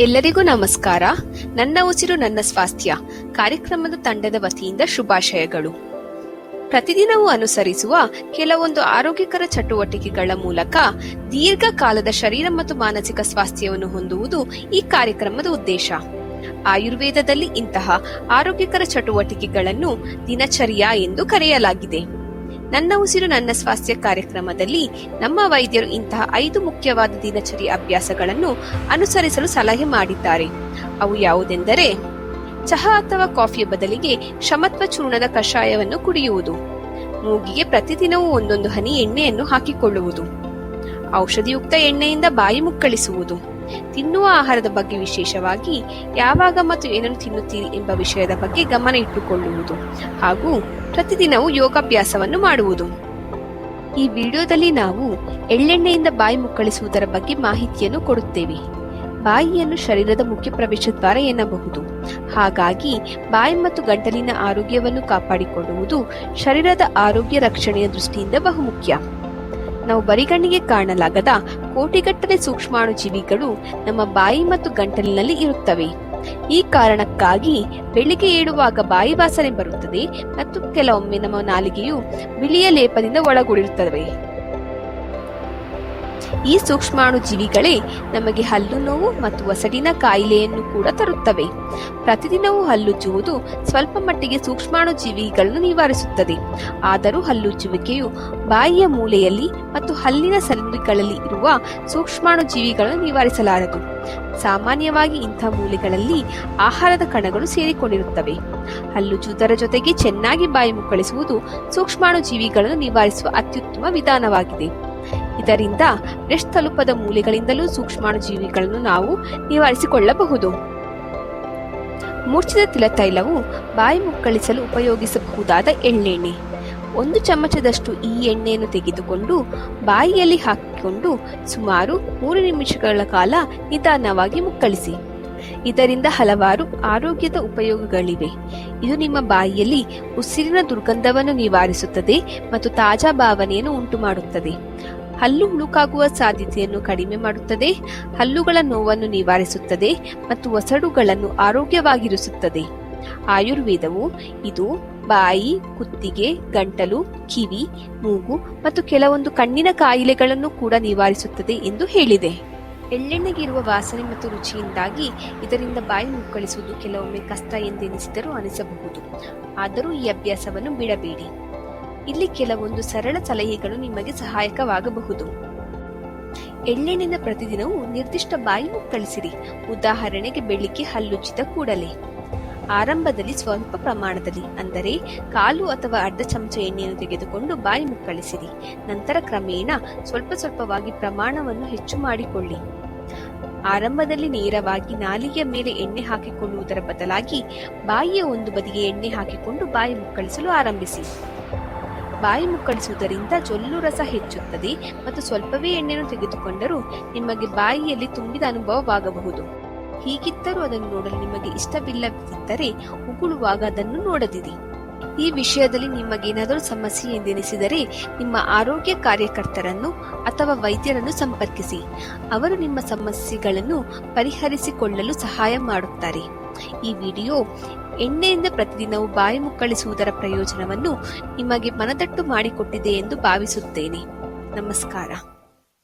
ಎಲ್ಲರಿಗೂ ನಮಸ್ಕಾರ. ನನ್ನ ಉಸಿರು ನನ್ನ ಸ್ವಾಸ್ಥ್ಯ ಕಾರ್ಯಕ್ರಮದ ತಂಡದ ವತಿಯಿಂದ ಶುಭಾಶಯಗಳು. ಪ್ರತಿದಿನವೂ ಅನುಸರಿಸುವ ಕೆಲವೊಂದು ಆರೋಗ್ಯಕರ ಚಟುವಟಿಕೆಗಳ ಮೂಲಕ ದೀರ್ಘಕಾಲದ ಶರೀರ ಮತ್ತು ಮಾನಸಿಕ ಸ್ವಾಸ್ಥ್ಯವನ್ನು ಹೊಂದುವುದು ಈ ಕಾರ್ಯಕ್ರಮದ ಉದ್ದೇಶ. ಆಯುರ್ವೇದದಲ್ಲಿ ಇಂತಹ ಆರೋಗ್ಯಕರ ಚಟುವಟಿಕೆಗಳನ್ನು ದಿನಚರ್ಯ ಎಂದು ಕರೆಯಲಾಗಿದೆ. ನನ್ನ ಉಸಿರು ನನ್ನ ಸ್ವಾಸ್ಥ್ಯ ಕಾರ್ಯಕ್ರಮದಲ್ಲಿ ನಮ್ಮ ವೈದ್ಯರು ಇಂತಹ 5 ಮುಖ್ಯವಾದ ದಿನಚರಿ ಅಭ್ಯಾಸಗಳನ್ನು ಅನುಸರಿಸಲು ಸಲಹೆ ಮಾಡಿದ್ದಾರೆ. ಅವು ಯಾವುದೆಂದರೆ, ಚಹಾ ಅಥವಾ ಕಾಫಿಯ ಬದಲಿಗೆ ಶಮತ್ವ ಚೂರ್ಣದ ಕಷಾಯವನ್ನು ಕುಡಿಯುವುದು, ಮೂಗಿಗೆ ಪ್ರತಿದಿನವೂ ಒಂದೊಂದು ಹನಿ ಎಣ್ಣೆಯನ್ನು ಹಾಕಿಕೊಳ್ಳುವುದು, ಔಷಧಿಯುಕ್ತ ಎಣ್ಣೆಯಿಂದ ಬಾಯಿ ಮುಕ್ಕಳಿಸುವುದು, ತಿನ್ನುವ ಆಹಾರದ ಬಗ್ಗೆ ವಿಶೇಷವಾಗಿ ಯಾವಾಗ ಮತ್ತು ಏನನ್ನು ತಿನ್ನುತ್ತೀರಿ ಎಂಬ ವಿಷಯದ ಬಗ್ಗೆ ಗಮನ ಇಟ್ಟುಕೊಳ್ಳುವುದು ಹಾಗೂ ಪ್ರತಿದಿನವೂ ಯೋಗಾಭ್ಯಾಸವನ್ನು ಮಾಡುವುದು. ಈ ವಿಡಿಯೋದಲ್ಲಿ ನಾವು ಎಳ್ಳೆಣ್ಣೆಯಿಂದ ಬಾಯಿ ಮುಕ್ಕಳಿಸುವುದರ ಬಗ್ಗೆ ಮಾಹಿತಿಯನ್ನು ಕೊಡುತ್ತೇವೆ. ಬಾಯಿಯನ್ನು ಶರೀರದ ಮುಖ್ಯ ಪ್ರವೇಶ ದ್ವಾರ ಎನ್ನಬಹುದು. ಹಾಗಾಗಿ ಬಾಯಿ ಮತ್ತು ಗಂಟಲಿನ ಆರೋಗ್ಯವನ್ನು ಕಾಪಾಡಿಕೊಳ್ಳುವುದು ಶರೀರದ ಆರೋಗ್ಯ ರಕ್ಷಣೆಯ ದೃಷ್ಟಿಯಿಂದ ಬಹುಮುಖ್ಯ. ನಾವು ಬರಿಗಣ್ಣಿಗೆ ಕಾಣಲಾಗದ ಕೋಟಿಗಟ್ಟಲೆ ಸೂಕ್ಷ್ಮಾಣು ಜೀವಿಗಳು ನಮ್ಮ ಬಾಯಿ ಮತ್ತು ಗಂಟಲಿನಲ್ಲಿ ಇರುತ್ತವೆ. ಈ ಕಾರಣಕ್ಕಾಗಿ ಬೆಳಿಗ್ಗೆ ಏಳುವಾಗ ಬಾಯಿ ವಾಸನೆ ಬರುತ್ತದೆ ಮತ್ತು ಕೆಲವೊಮ್ಮೆ ನಮ್ಮ ನಾಲಿಗೆಯು ಬಿಳಿಯ ಲೇಪದಿಂದ ಒಳಗೊಂಡಿರುತ್ತವೆ. ಈ ಸೂಕ್ಷ್ಮಾಣು ಜೀವಿಗಳೇ ನಮಗೆ ಹಲ್ಲು ನೋವು ಮತ್ತು ಒಸಡಿನ ಕಾಯಿಲೆಯನ್ನು ಕೂಡ ತರುತ್ತವೆ. ಪ್ರತಿದಿನವೂ ಹಲ್ಲುಜ್ಜುವುದು ಸ್ವಲ್ಪ ಮಟ್ಟಿಗೆ ಸೂಕ್ಷ್ಮಾಣು ಜೀವಿಗಳನ್ನು ನಿವಾರಿಸುತ್ತದೆ. ಆದರೂ ಹಲ್ಲುಜ್ಜುವಿಕೆಯು ಬಾಯಿಯ ಮೂಲೆಯಲ್ಲಿ ಮತ್ತು ಹಲ್ಲಿನ ಸಂದಿಗಳಲ್ಲಿ ಇರುವ ಸೂಕ್ಷ್ಮಾಣು ಜೀವಿಗಳನ್ನು ನಿವಾರಿಸಲಾರದು. ಸಾಮಾನ್ಯವಾಗಿ ಇಂಥ ಮೂಲೆಗಳಲ್ಲಿ ಆಹಾರದ ಕಣಗಳು ಸೇರಿಕೊಂಡಿರುತ್ತವೆ. ಹಲ್ಲುಜ್ಜುವುದರ ಜೊತೆಗೆ ಚೆನ್ನಾಗಿ ಬಾಯಿ ಮುಕ್ಕಳಿಸುವುದು ಸೂಕ್ಷ್ಮಾಣು ಜೀವಿಗಳನ್ನು ನಿವಾರಿಸುವ ಅತ್ಯುತ್ತಮ ವಿಧಾನವಾಗಿದೆ. ಇದರಿಂದ ಬ್ರಷ್ ತಲುಪದ ಮೂಲೆಗಳಿಂದಲೂ ಸೂಕ್ಷ್ಮಾಣು ಜೀವಿಗಳನ್ನು ನಾವು ನಿವಾರಿಸಿಕೊಳ್ಳಬಹುದು. ಮೂರ್ಛಿತ ತಿಲತೈಲವು ಬಾಯಿ ಮುಕ್ಕಳಿಸಲು ಉಪಯೋಗಿಸಬಹುದಾದ ಎಳ್ಳೆಣ್ಣೆ. 1 ಚಮಚದಷ್ಟು ಈ ಎಣ್ಣೆಯನ್ನು ತೆಗೆದುಕೊಂಡು ಬಾಯಿಯಲ್ಲಿ ಹಾಕಿಕೊಂಡು ಸುಮಾರು 3 ನಿಮಿಷಗಳ ಕಾಲ ನಿಧಾನವಾಗಿ ಮುಕ್ಕಳಿಸಿ. ಇದರಿಂದ ಹಲವಾರು ಆರೋಗ್ಯದ ಉಪಯೋಗಗಳಿವೆ. ಇದು ನಿಮ್ಮ ಬಾಯಿಯಲ್ಲಿ ಉಸಿರಿನ ದುರ್ಗಂಧವನ್ನು ನಿವಾರಿಸುತ್ತದೆ ಮತ್ತು ತಾಜಾ ಭಾವನೆಯನ್ನು ಉಂಟು ಮಾಡುತ್ತದೆ. ಹಲ್ಲು ಹುಳುಕಾಗುವ ಸಾಧ್ಯತೆಯನ್ನು ಕಡಿಮೆ ಮಾಡುತ್ತದೆ, ಹಲ್ಲುಗಳ ನೋವನ್ನು ನಿವಾರಿಸುತ್ತದೆ ಮತ್ತು ಒಸಡುಗಳನ್ನು ಆರೋಗ್ಯವಾಗಿರಿಸುತ್ತದೆ. ಆಯುರ್ವೇದವು ಇದು ಬಾಯಿ, ಕುತ್ತಿಗೆ, ಗಂಟಲು, ಕಿವಿ, ಮೂಗು ಮತ್ತು ಕೆಲವೊಂದು ಕಣ್ಣಿನ ಕಾಯಿಲೆಗಳನ್ನು ಕೂಡ ನಿವಾರಿಸುತ್ತದೆ ಎಂದು ಹೇಳಿದೆ. ಎಳ್ಳೆಣ್ಣೆಗಿರುವ ವಾಸನೆ ಮತ್ತು ರುಚಿಯಿಂದಾಗಿ ಇದರಿಂದ ಬಾಯಿ ಮುಕ್ಕಳಿಸುವುದು ಕೆಲವೊಮ್ಮೆ ಕಷ್ಟ ಎಂದೆನಿಸಿದರೂ ಅನಿಸಬಹುದು. ಆದರೂ ಈ ಅಭ್ಯಾಸವನ್ನು ಬಿಡಬೇಡಿ. ಇಲ್ಲಿ ಕೆಲವೊಂದು ಸರಳ ಸಲಹೆಗಳು ನಿಮಗೆ ಸಹಾಯಕವಾಗಬಹುದು. ಎಳ್ಳೆಣ್ಣೆಯಿಂದ ಪ್ರತಿದಿನವೂ ನಿರ್ದಿಷ್ಟ ಬಾಯಿ ಮುಕ್ಕಳಿಸಿರಿ. ಉದಾಹರಣೆಗೆ ಬೆಳಿಗ್ಗೆ ಹಲ್ಲುಜ್ಜಿದ ಕೂಡಲೇ ಆರಂಭದಲ್ಲಿ ಸ್ವಲ್ಪ ಪ್ರಮಾಣದಲ್ಲಿ, ಅಂದರೆ 1/4 ಅಥವಾ ಅರ್ಧ ಚಮಚ ಎಣ್ಣೆಯನ್ನು ತೆಗೆದುಕೊಂಡು ಬಾಯಿ ಮುಕ್ಕಳಿಸಿರಿ. ನಂತರ ಕ್ರಮೇಣ ಸ್ವಲ್ಪವಾಗಿ ಪ್ರಮಾಣವನ್ನು ಹೆಚ್ಚು ಮಾಡಿಕೊಳ್ಳಿ. ಆರಂಭದಲ್ಲಿ ನೇರವಾಗಿ ನಾಲಿಗೆಯ ಮೇಲೆ ಎಣ್ಣೆ ಹಾಕಿಕೊಳ್ಳುವುದರ ಬದಲಾಗಿ ಬಾಯಿಯ ಒಂದು ಬದಿಗೆ ಎಣ್ಣೆ ಹಾಕಿಕೊಂಡು ಬಾಯಿ ಮುಕ್ಕಳಿಸಲು ಆರಂಭಿಸಿ. ಬಾಯಿ ಮುಕ್ಕಳಿಸುವುದರಿಂದ ಜೊಲ್ಲು ರಸ ಹೆಚ್ಚುತ್ತದೆ ಮತ್ತು ಸ್ವಲ್ಪವೇ ಎಣ್ಣೆಯನ್ನು ತೆಗೆದುಕೊಂಡರೂ ನಿಮಗೆ ಬಾಯಿಯಲ್ಲಿ ತುಂಬಿದ ಅನುಭವವಾಗಬಹುದು. ಹೀಗಿದ್ದರೂ ಅದನ್ನು ನೋಡಲು ನಿಮಗೆ ಇಷ್ಟವಿಲ್ಲದಿದ್ದರೆ ಉಗುಳುವಾಗ ಅದನ್ನು ನೋಡದಿರಿ. ಈ ವಿಷಯದಲ್ಲಿ ನಿಮಗೇನಾದರೂ ಸಮಸ್ಯೆ ಎಂದೆನಿಸಿದರೆ ನಿಮ್ಮ ಆರೋಗ್ಯ ಕಾರ್ಯಕರ್ತರನ್ನು ಅಥವಾ ವೈದ್ಯರನ್ನು ಸಂಪರ್ಕಿಸಿ. ಅವರು ನಿಮ್ಮ ಸಮಸ್ಯೆಗಳನ್ನು ಪರಿಹರಿಸಿಕೊಳ್ಳಲು ಸಹಾಯ ಮಾಡುತ್ತಾರೆ. ಈ ವಿಡಿಯೋ ಎಣ್ಣೆಯಿಂದ ಪ್ರತಿದಿನವೂ ಬಾಯಿ ಮುಕ್ಕಳಿಸುವುದರ ಪ್ರಯೋಜನವನ್ನು ನಿಮಗೆ ಮನದಟ್ಟು ಮಾಡಿಕೊಟ್ಟಿದೆ ಎಂದು ಭಾವಿಸುತ್ತೇನೆ. ನಮಸ್ಕಾರ.